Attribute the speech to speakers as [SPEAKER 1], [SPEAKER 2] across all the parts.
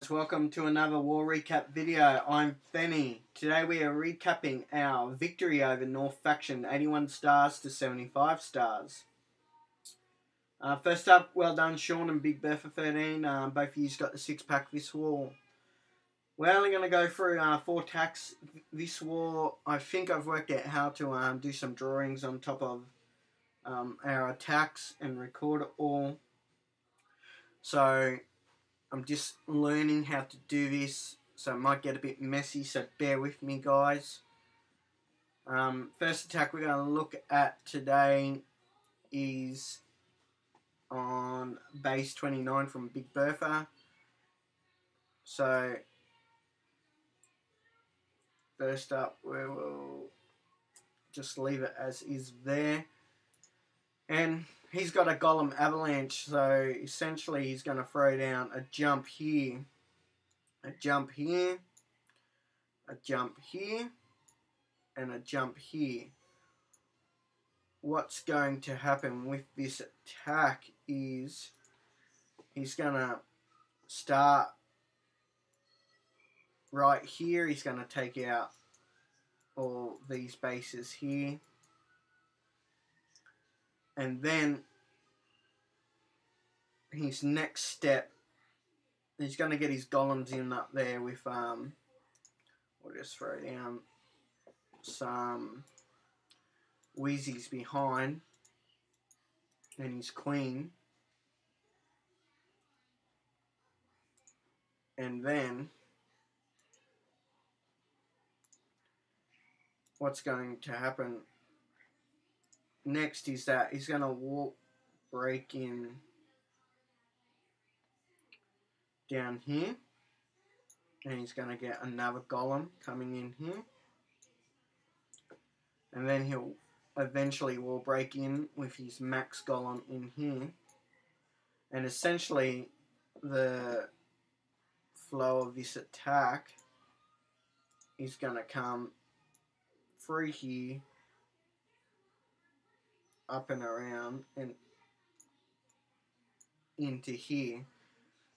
[SPEAKER 1] lads, welcome to another war recap video. I'm Fenny. Today we are recapping our victory over North Faction, 81 stars to 75 stars. First up, well done Sean and Big Bear for 13. Both of you got the 6-pack this war. We're only going to go through 4 attacks this war. I think I've worked out how to do some drawings on top of our attacks and record it all. So I'm just learning how to do this, so it might get a bit messy, so bear with me guys. First attack we're going to look at today is on base 29 from Big Bertha. So first up we will just leave it as is there. And he's got a Golem Avalanche, so essentially he's going to throw down a jump here, a jump here, a jump here, and a jump here. What's going to happen with this attack is he's going to start right here. He's going to take out all these bases here. And then his next step, he's going to get his golems in up there with, we'll just throw down some Wheezies behind and his queen. And then what's going to happen next is that he's going to break in down here, and he's going to get another golem coming in here, and then he'll eventually will break in with his max golem in here, and essentially the flow of this attack is going to come through here, up and around and into here.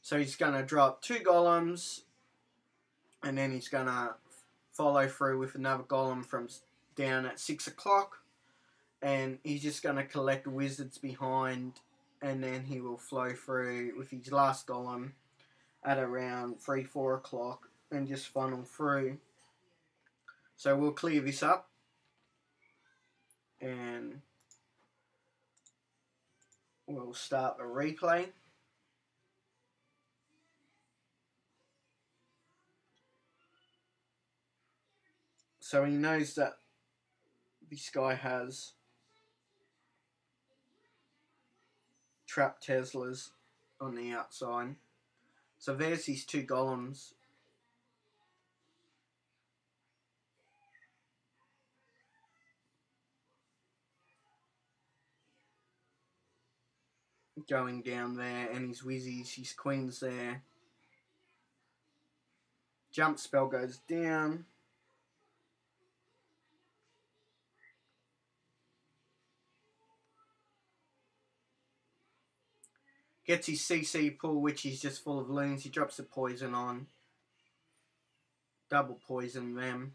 [SPEAKER 1] So he's going to drop 2 golems, and then he's going to follow through with another golem from down at 6 o'clock, and he's just going to collect wizards behind, and then he will flow through with his last golem at around 3-4 o'clock and just funnel through. So we'll clear this up and we'll start the replay. So he knows that this guy has trap Teslas on the outside. So there's his 2 golems. Going down there, and his wizzies, his queen's there. Jump spell goes down. Gets his CC pool, which is just full of loons. He drops the poison on. Double poison them.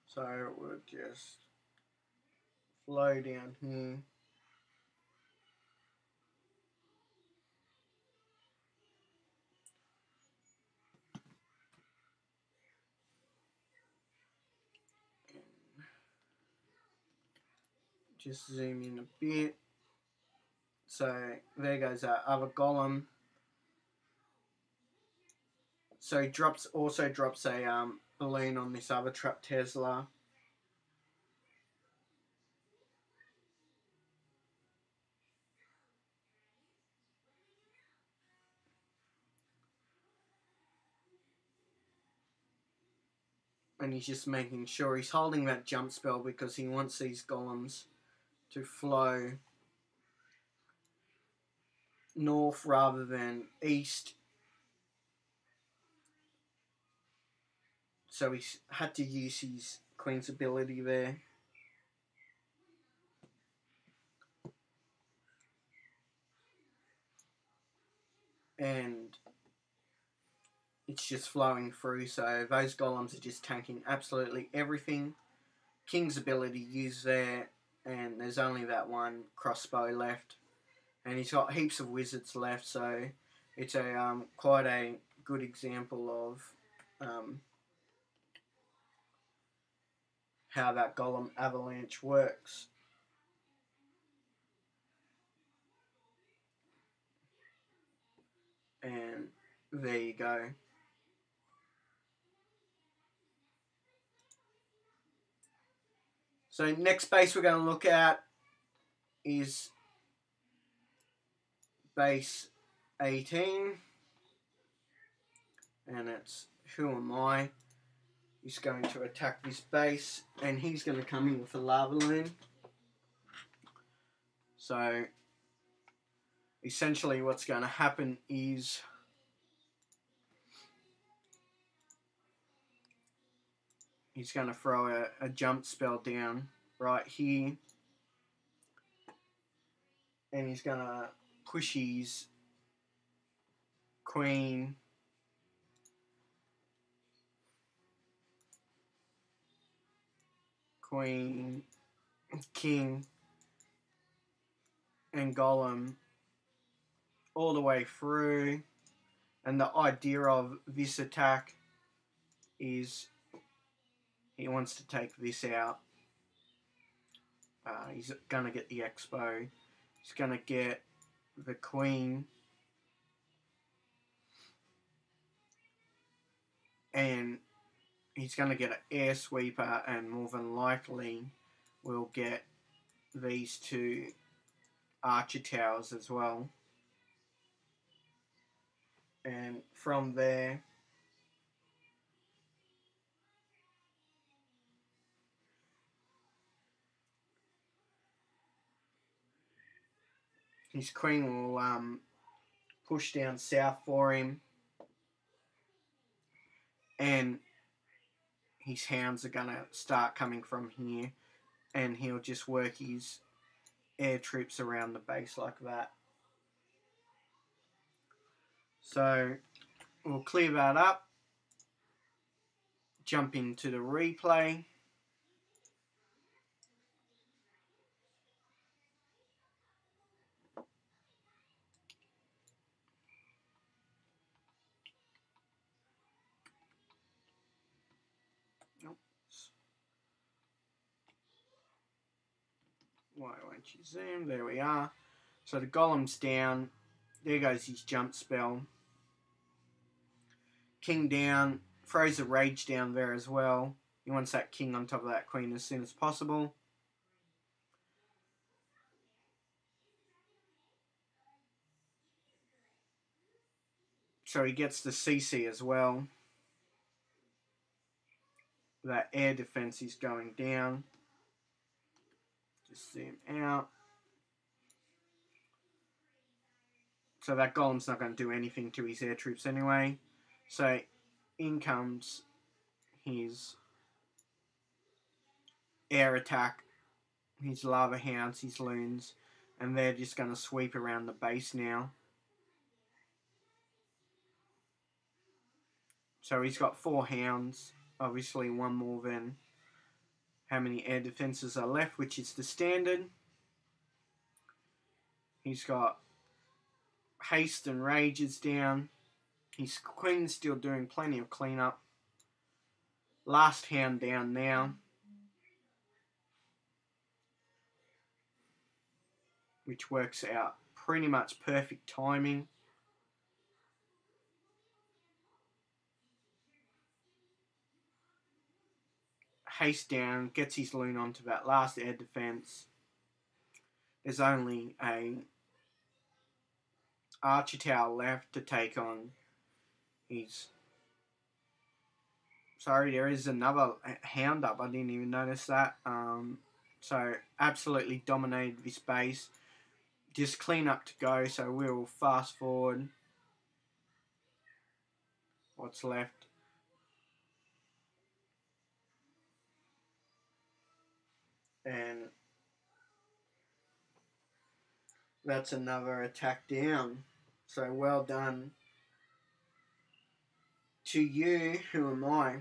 [SPEAKER 1] So we'll just flow down here. Just zoom in a bit. So there goes our other golem. So he also drops a balloon on this other trap Tesla. And he's just making sure he's holding that jump spell because he wants these golems to flow north rather than east. So he had to use his queen's ability there. And it's just flowing through. So those golems are just tanking absolutely everything. King's ability used there, and there's only that one crossbow left, and he's got heaps of wizards left. So it's a quite a good example of how that golem avalanche works. And there you go. So next base we're going to look at is base 18, and it's WHOAMI. He's going to attack this base, and he's going to come in with a LAVALOON. So essentially what's going to happen is he's going to throw a jump spell down right here, and he's going to push his queen, king, and golem all the way through. And the idea of this attack is he wants to take this out. He's going to get the expo. He's going to get the queen. And he's going to get an air sweeper, and more than likely we'll get these two archer towers as well. And from there, his queen will push down south for him, and his hounds are going to start coming from here, and he'll just work his air troops around the base like that. So we'll clear that up, jump into the replay. Why won't you zoom? There we are. So the golem's down. There goes his jump spell. King down. Throws a rage down there as well. He wants that king on top of that queen as soon as possible. So he gets the CC as well. That air defense is going down. Just zoom out. So that golem's not going to do anything to his air troops anyway. So in comes his air attack, his lava hounds, his loons, and they're just going to sweep around the base now. So he's got 4 hounds, obviously one more than how many air defenses are left, which is the standard. He's got haste and rages down. His queen's still doing plenty of cleanup. Last hound down now, which works out pretty much perfect timing. Haste down, gets his loon onto that last air defense. There's only a archer tower left to take on his... Sorry, there is another hound up. I didn't even notice that. So absolutely dominated this base. Just clean up to go. So we'll fast forward what's left. And that's another attack down. So well done to you, who am I?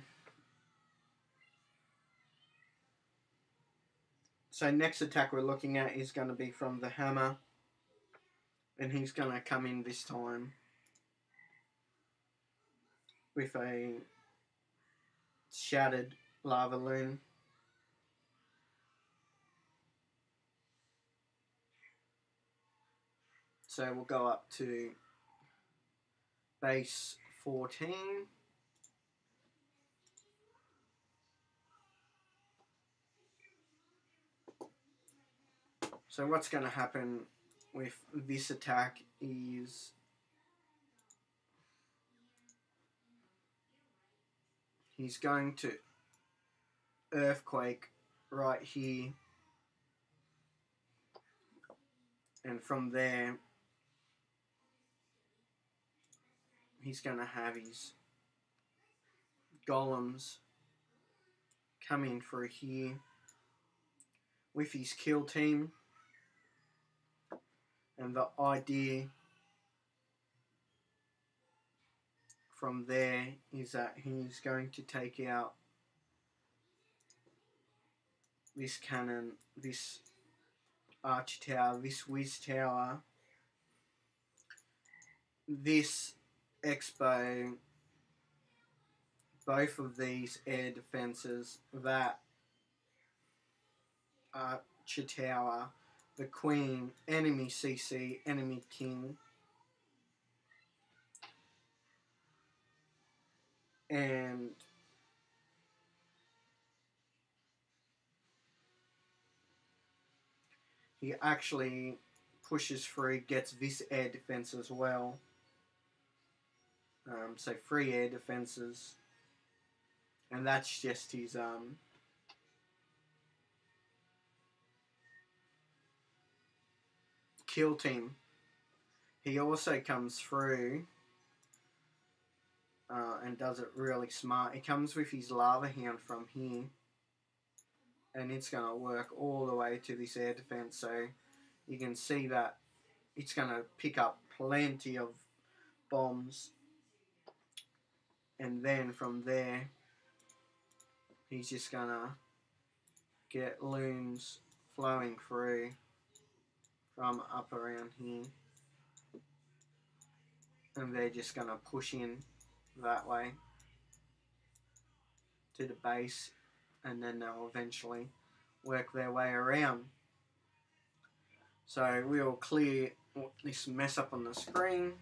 [SPEAKER 1] So next attack we're looking at is going to be from the hammer. And he's going to come in this time with a shattered LAVALOON. So we'll go up to base 14. So what's going to happen with this attack is he's going to earthquake right here, and from there he's going to have his golems coming through here with his kill team. And the idea from there is that he's going to take out this cannon, this arch tower, this whiz tower, this expo, both of these air defences, that archer tower, the queen, enemy CC, enemy king, and he actually pushes through, gets this air defense as well. So 3 air defenses, and that's just his kill team. He also comes through and does it really smart. He comes with his lava hound from here, and it's going to work all the way to this air defense. So you can see that it's going to pick up plenty of bombs, and then from there he's just going to get loons flowing through from up around here, and they're just going to push in that way to the base, and then they'll eventually work their way around. So we'll clear this mess up on the screen,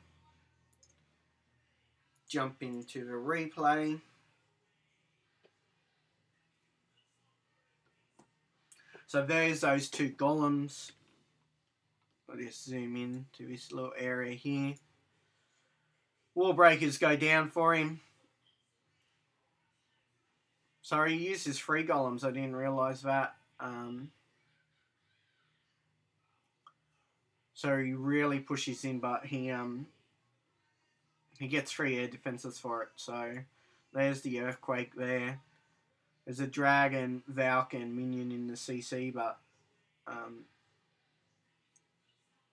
[SPEAKER 1] jump into the replay. So there's those 2 golems. I'll just zoom in to this little area here. Wall breakers go down for him. Sorry, he uses 3 golems. I didn't realise that. So he really pushes in, but he gets 3 air defenses for it. So there's the earthquake there. There's a dragon, Valk, and minion in the CC, but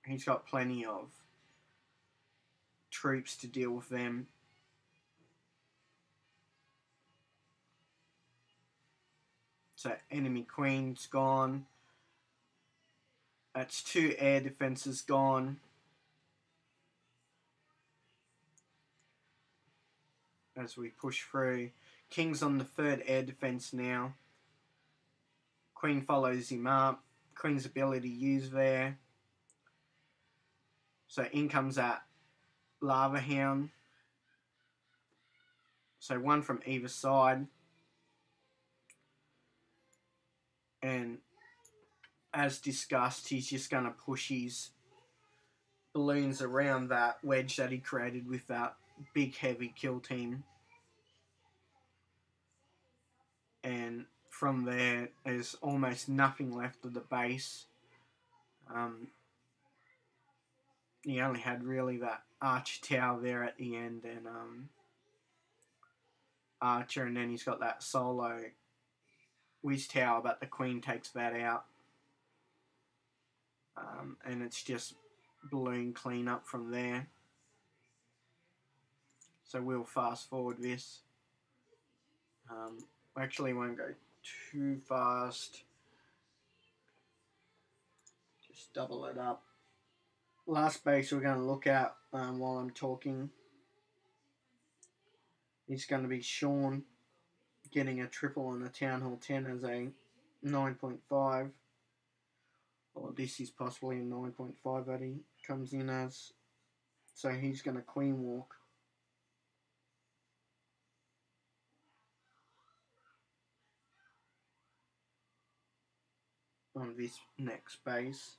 [SPEAKER 1] he's got plenty of troops to deal with them. So enemy queen's gone. That's 2 air defenses gone. As we push through. King's on the 3rd air defense now. Queen follows him up. Queen's ability used there. So in comes that Lava Hound. So 1 from either side. And as discussed, he's just going to push his balloons around that wedge that he created with that big heavy kill team. And from there, there's almost nothing left of the base. He only had really that arch tower there at the end, and archer, and then he's got that solo whiz tower, but the queen takes that out. And it's just balloon cleanup from there. So we'll fast forward this. Actually won't go too fast. Just double it up. Last base we're going to look at while I'm talking is going to be Sean getting a triple on the Town Hall 10 as a 9.5. Or this is possibly a 9.5 that he comes in as. So he's going to queen walk. On this next base.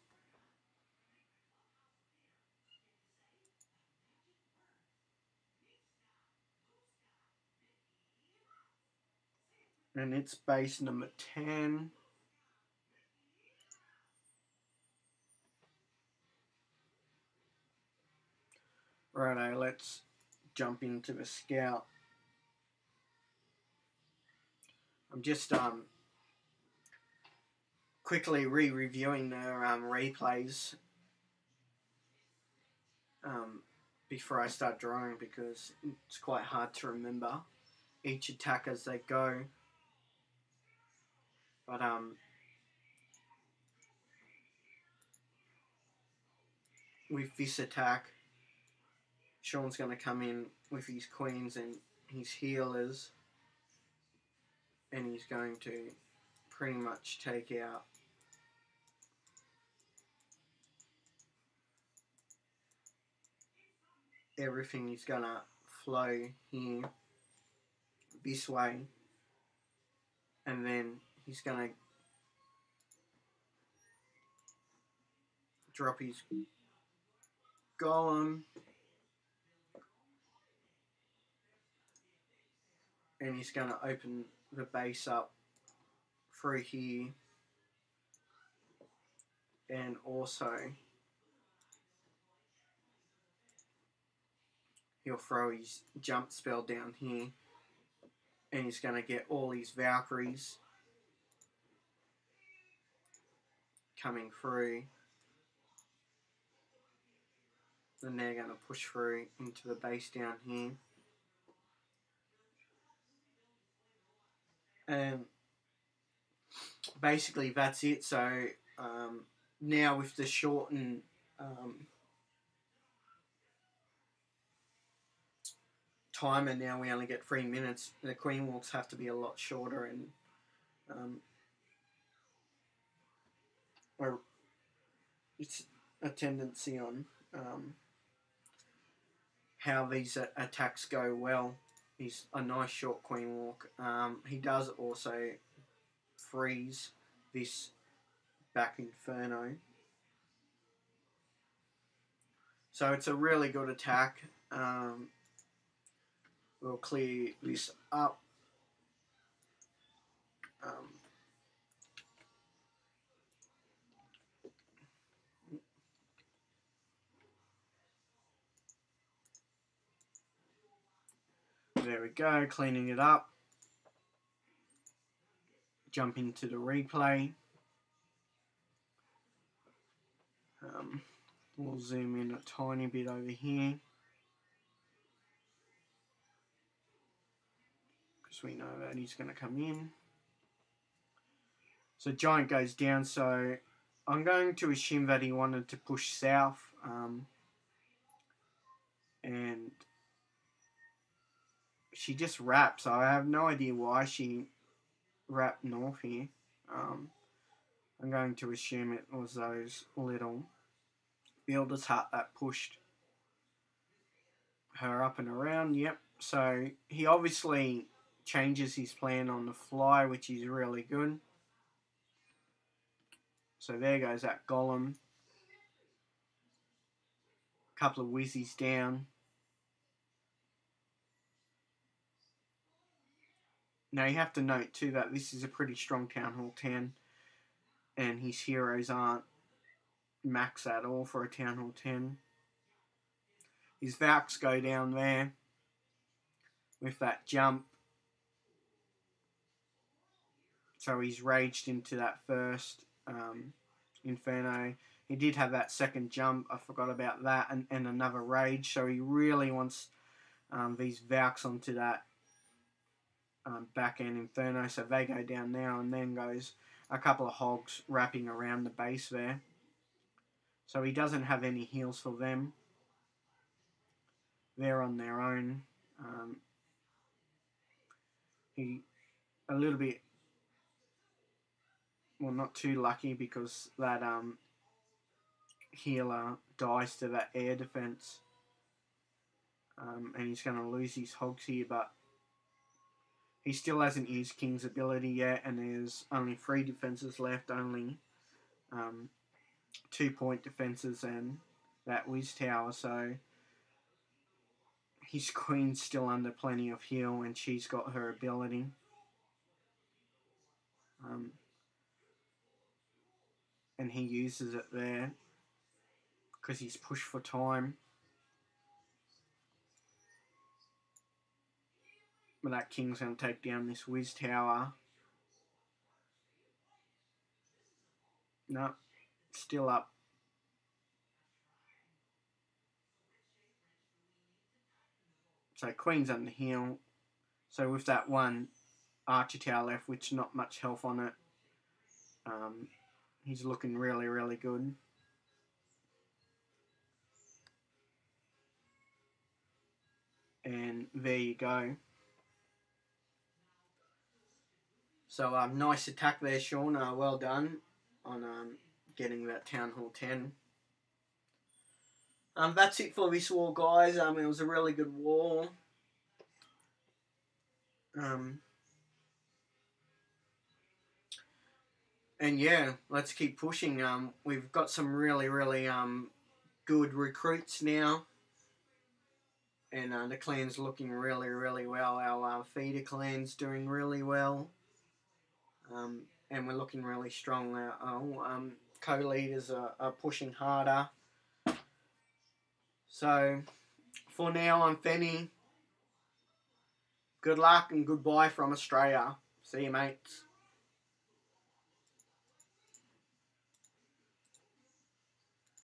[SPEAKER 1] And it's base number 10. Righto, let's jump into the scout. I'm just quickly re-reviewing the replays before I start drawing, because it's quite hard to remember each attack as they go. But with this attack, Sean's going to come in with his queens and his healers, and he's going to pretty much take out everything. He's going to flow here this way, and then he's going to drop his golem, and he's going to open the base up through here, and also he'll throw his jump spell down here, and he's going to get all his Valkyries coming through, and they're going to push through into the base down here. And basically that's it. So now with the shortened timer, now we only get 3 minutes. The queen walks have to be a lot shorter, and or it's a tendency on how these attacks go well. He's a nice short queen walk. He does also freeze this back Inferno. So it's a really good attack. We'll clear this up. There we go, cleaning it up. Jump into the replay. We'll zoom in a tiny bit over here, because we know that he's going to come in. So Giant goes down, so I'm going to assume that he wanted to push south, and she just wraps. I have no idea why she wrapped north here. I'm going to assume it was those little builder's hut that pushed her up and around. Yep. So he obviously changes his plan on the fly, which is really good. So there goes that golem. A couple of whizzies down. Now you have to note too that this is a pretty strong Town Hall 10, and his heroes aren't max at all for a Town Hall 10. His Valks go down there with that jump. So he's raged into that first Inferno. He did have that second jump, I forgot about that, and another rage. So he really wants these Valks onto that back end Inferno, so they go down now, and then goes a couple of Hogs wrapping around the base there. So he doesn't have any heals for them. They're on their own. He a little bit, well, not too lucky, because that healer dies to that air defense, and he's going to lose his Hogs here, but he still hasn't used King's ability yet, and there's only 3 defenses left, only 2-point defenses and that Wiz Tower, so his Queen's still under plenty of heal, and she's got her ability. And he uses it there because he's pushed for time. But that King's going to take down this Wiz Tower. No, still up. So Queen's under heal. So with that one Archer Tower left, which not much health on it, he's looking really, really good. And there you go. So nice attack there, Sean. Well done on getting that Town Hall 10. That's it for this war, guys. It was a really good war. And yeah, let's keep pushing. We've got some really, really good recruits now. And the clan's looking really, really well. Our feeder clan's doing really well. And we're looking really strong. Our co-leaders are pushing harder. So, for now, I'm Fenny. Good luck and goodbye from Australia. See you, mates.